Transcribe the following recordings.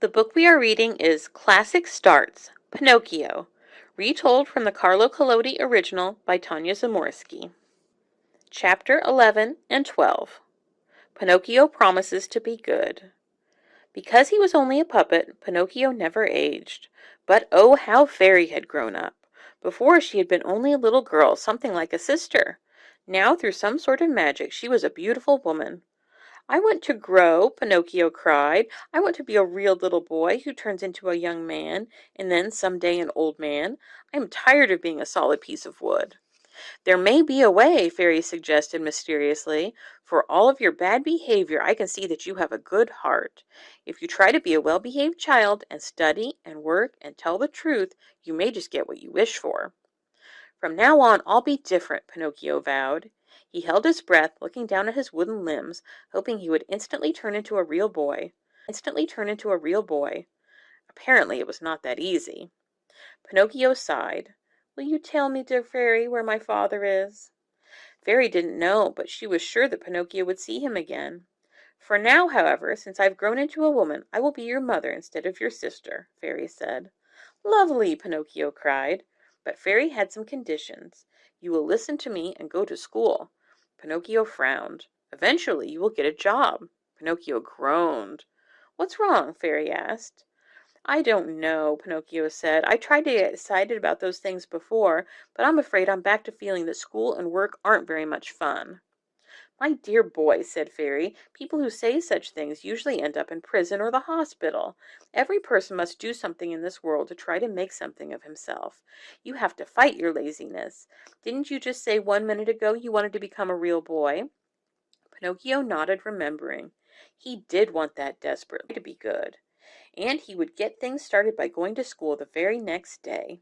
The book we are reading is Classic Starts, Pinocchio, retold from the Carlo Collodi original by Tanya Zamorsky. Chapter 11 and 12. Pinocchio promises to be good. Because he was only a puppet, Pinocchio never aged. But oh, how Fairy had grown up! Before she had been only a little girl, something like a sister. Now, through some sort of magic, she was a beautiful woman. I want to grow, Pinocchio cried. I want to be a real little boy who turns into a young man, and then some day an old man. I am tired of being a solid piece of wood. There may be a way, Fairy suggested mysteriously. For all of your bad behavior, I can see that you have a good heart. If you try to be a well-behaved child, and study, and work, and tell the truth, you may just get what you wish for. From now on, I'll be different, Pinocchio vowed. He held his breath, looking down at his wooden limbs, hoping he would instantly turn into a real boy. Apparently, it was not that easy. Pinocchio sighed. Will you tell me, dear Fairy, where my father is? Fairy didn't know, but she was sure that Pinocchio would see him again. For now, however, since I've grown into a woman, I will be your mother instead of your sister, Fairy said. Lovely, Pinocchio cried. But Fairy had some conditions. You will listen to me and go to school. Pinocchio frowned. Eventually you will get a job. Pinocchio groaned. What's wrong? Fairy asked. I don't know, Pinocchio said. I tried to get excited about those things before, but I'm afraid I'm back to feeling that school and work aren't very much fun. My dear boy, said Fairy, people who say such things usually end up in prison or the hospital. Every person must do something in this world to try to make something of himself. You have to fight your laziness. Didn't you just say 1 minute ago you wanted to become a real boy? Pinocchio nodded, remembering. He did want that desperately to be good. And he would get things started by going to school the very next day.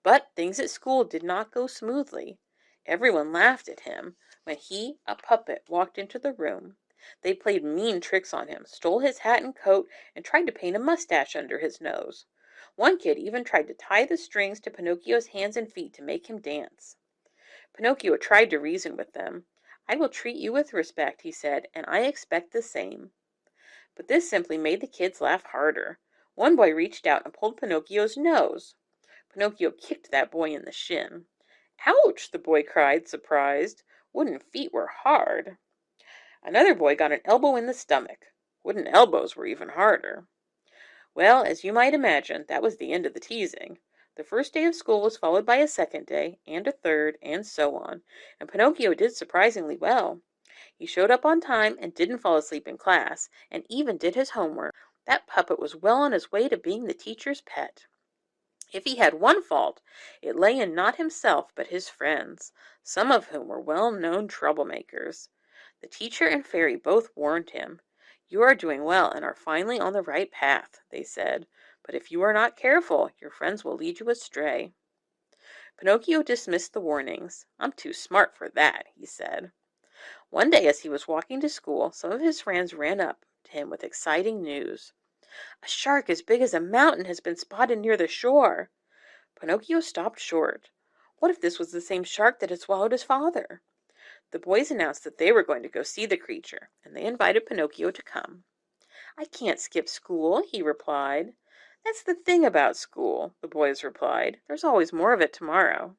But things at school did not go smoothly. Everyone laughed at him when he, a puppet, walked into the room. They played mean tricks on him, stole his hat and coat, and tried to paint a mustache under his nose. One kid even tried to tie the strings to Pinocchio's hands and feet to make him dance. Pinocchio tried to reason with them. I will treat you with respect, he said, and I expect the same. But this simply made the kids laugh harder. One boy reached out and pulled Pinocchio's nose. Pinocchio kicked that boy in the shin. Ouch! The boy cried, surprised. Wooden feet were hard. Another boy got an elbow in the stomach. Wooden elbows were even harder. Well, as you might imagine, that was the end of the teasing. The first day of school was followed by a second day, and a third, and so on, and Pinocchio did surprisingly well. He showed up on time and didn't fall asleep in class, and even did his homework. That puppet was well on his way to being the teacher's pet. If he had one fault, it lay in not himself but his friends, some of whom were well-known troublemakers. The teacher and Fairy both warned him. You are doing well and are finally on the right path, they said, but if you are not careful, your friends will lead you astray. Pinocchio dismissed the warnings. I'm too smart for that, he said. One day as he was walking to school, some of his friends ran up to him with exciting news. A shark as big as a mountain has been spotted near the shore. Pinocchio stopped short. What if this was the same shark that had swallowed his father? The boys announced that they were going to go see the creature, and they invited Pinocchio to come. I can't skip school, he replied. That's the thing about school, the boys replied. There's always more of it tomorrow.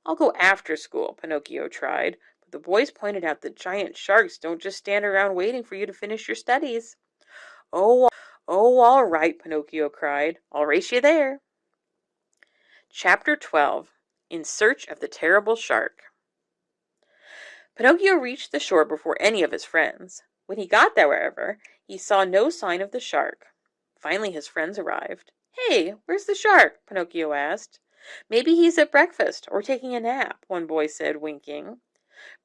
I'll go after school, Pinocchio tried, but the boys pointed out that giant sharks don't just stand around waiting for you to finish your studies. Oh, all right, Pinocchio cried. I'll race you there. Chapter 12. In Search of the Terrible Shark. Pinocchio reached the shore before any of his friends. When he got there, however, he saw no sign of the shark. Finally his friends arrived. Hey, where's the shark? Pinocchio asked. Maybe he's at breakfast or taking a nap, one boy said, winking.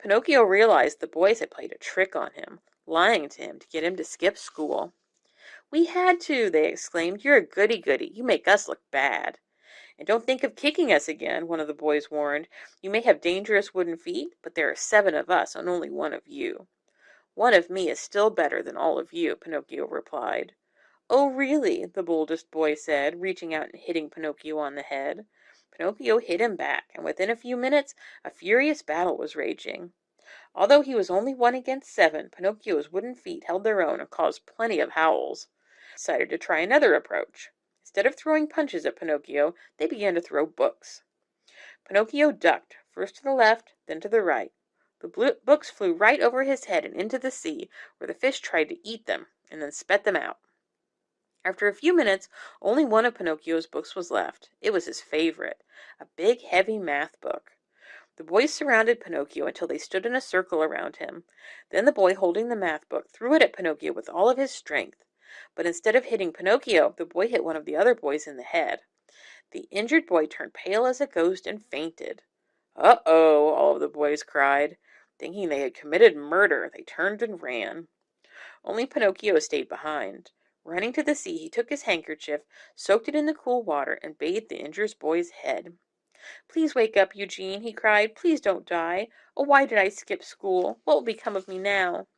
Pinocchio realized the boys had played a trick on him, lying to him to get him to skip school. We had to, they exclaimed. You're a goody-goody. You make us look bad. And don't think of kicking us again, one of the boys warned. You may have dangerous wooden feet, but there are 7 of us and only 1 of you. 1 of me is still better than all of you, Pinocchio replied. Oh, really? The boldest boy said, reaching out and hitting Pinocchio on the head. Pinocchio hit him back, and within a few minutes a furious battle was raging. Although he was only 1 against 7, Pinocchio's wooden feet held their own and caused plenty of howls. decided to try another approach. Instead of throwing punches at Pinocchio, they began to throw books. Pinocchio ducked, first to the left, then to the right. The books flew right over his head and into the sea, where the fish tried to eat them and then spat them out. After a few minutes, only one of Pinocchio's books was left. It was his favorite, a big, heavy math book. The boys surrounded Pinocchio until they stood in a circle around him. Then the boy holding the math book threw it at Pinocchio with all of his strength. But instead of hitting Pinocchio, the boy hit one of the other boys in the head. The injured boy turned pale as a ghost and fainted. "Uh-oh!" all of the boys cried. Thinking they had committed murder, they turned and ran. Only Pinocchio stayed behind. Running to the sea, he took his handkerchief, soaked it in the cool water, and bathed the injured boy's head. "Please wake up, Eugene," he cried. "Please don't die. Oh, why did I skip school? What will become of me now?"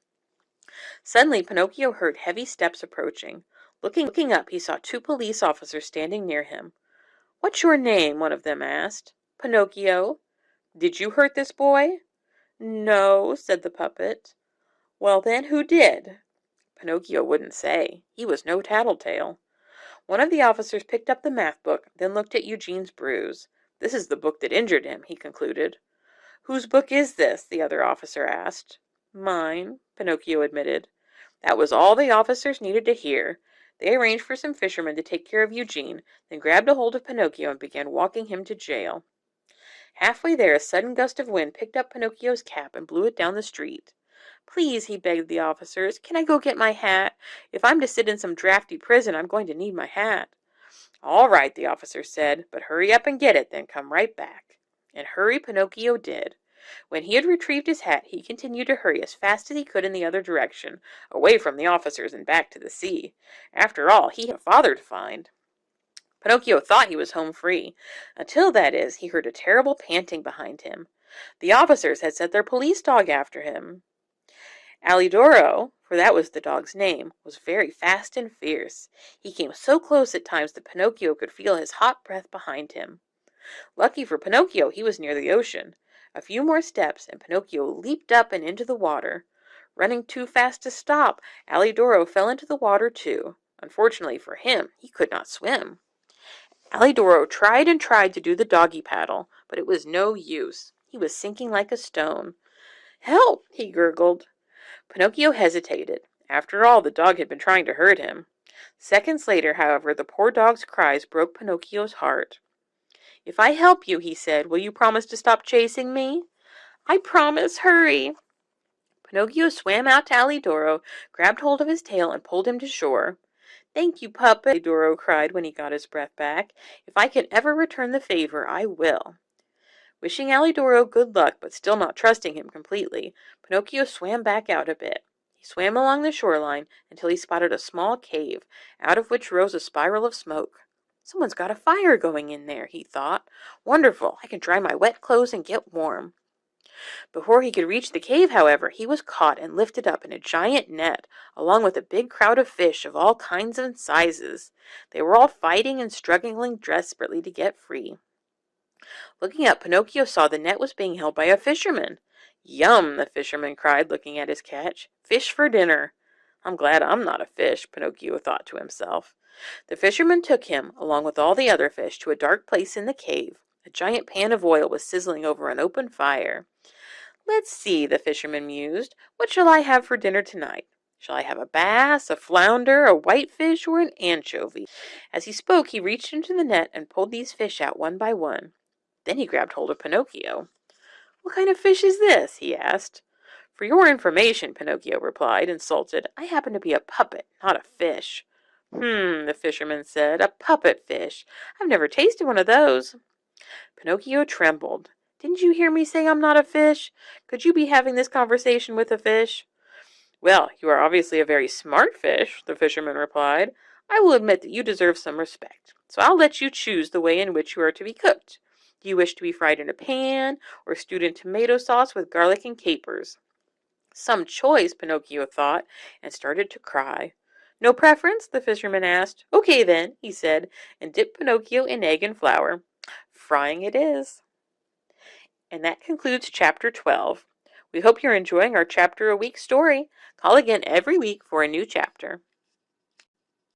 Suddenly Pinocchio heard heavy steps approaching. Looking up, he saw two police officers standing near him. "What's your name?" one of them asked. "Pinocchio." "Did you hurt this boy?" "No," said the puppet. "Well then, who did?" Pinocchio wouldn't say. He was no tattletale. One of the officers picked up the math book, then looked at Eugene's bruise. "This is the book that injured him," he concluded. "Whose book is this?" the other officer asked. "Mine," Pinocchio admitted. That was all the officers needed to hear. They arranged for some fishermen to take care of Eugene, then grabbed a hold of Pinocchio and began walking him to jail. Halfway there, a sudden gust of wind picked up Pinocchio's cap and blew it down the street. "Please," he begged the officers, "can I go get my hat? If I'm to sit in some drafty prison, I'm going to need my hat." "All right," the officer said, "but hurry up and get it, then come right back." And hurry Pinocchio did. When he had retrieved his hat, he continued to hurry as fast as he could in the other direction, away from the officers and back to the sea. After all, he had a father to find. Pinocchio thought he was home free, until, that is, he heard a terrible panting behind him. The officers had sent their police dog after him. Alidoro, for that was the dog's name, was very fast and fierce. He came so close at times that Pinocchio could feel his hot breath behind him. Lucky for Pinocchio, he was near the ocean. A few more steps, and Pinocchio leaped up and into the water. Running too fast to stop, Alidoro fell into the water too. Unfortunately for him, he could not swim. Alidoro tried and tried to do the doggy paddle, but it was no use. He was sinking like a stone. "Help!" he gurgled. Pinocchio hesitated. After all, the dog had been trying to hurt him. Seconds later, however, the poor dog's cries broke Pinocchio's heart. "If I help you," he said, "will you promise to stop chasing me?" "I promise. Hurry!" Pinocchio swam out to Alidoro, grabbed hold of his tail, and pulled him to shore. "Thank you, puppet," Alidoro cried when he got his breath back. "If I can ever return the favor, I will." Wishing Alidoro good luck, but still not trusting him completely, Pinocchio swam back out a bit. He swam along the shoreline until he spotted a small cave, out of which rose a spiral of smoke. "Someone's got a fire going in there," he thought. "Wonderful! I can dry my wet clothes and get warm." Before he could reach the cave, however, he was caught and lifted up in a giant net, along with a big crowd of fish of all kinds and sizes. They were all fighting and struggling desperately to get free. Looking up, Pinocchio saw the net was being held by a fisherman. "Yum!" the fisherman cried, looking at his catch. "Fish for dinner." "I'm glad I'm not a fish," Pinocchio thought to himself. The fisherman took him, along with all the other fish, to a dark place in the cave. A giant pan of oil was sizzling over an open fire. "Let's see," the fisherman mused. "What shall I have for dinner tonight? Shall I have a bass, a flounder, a whitefish, or an anchovy?" As he spoke, he reached into the net and pulled these fish out one by one. Then he grabbed hold of Pinocchio. "What kind of fish is this?" he asked. "For your information," Pinocchio replied, insulted, "I happen to be a puppet, not a fish." The fisherman said. "A puppet fish. I've never tasted one of those." Pinocchio trembled. "Didn't you hear me say I'm not a fish? Could you be having this conversation with a fish?" "Well, you are obviously a very smart fish," the fisherman replied. "I will admit that you deserve some respect, so I'll let you choose the way in which you are to be cooked. Do you wish to be fried in a pan, or stewed in tomato sauce with garlic and capers?" Some choice, Pinocchio thought, and started to cry. "No preference?" the fisherman asked. "Okay then," he said, and dipped Pinocchio in egg and flour. Frying it is. And that concludes Chapter 12. We hope you're enjoying our chapter a week story. Call again every week for a new chapter.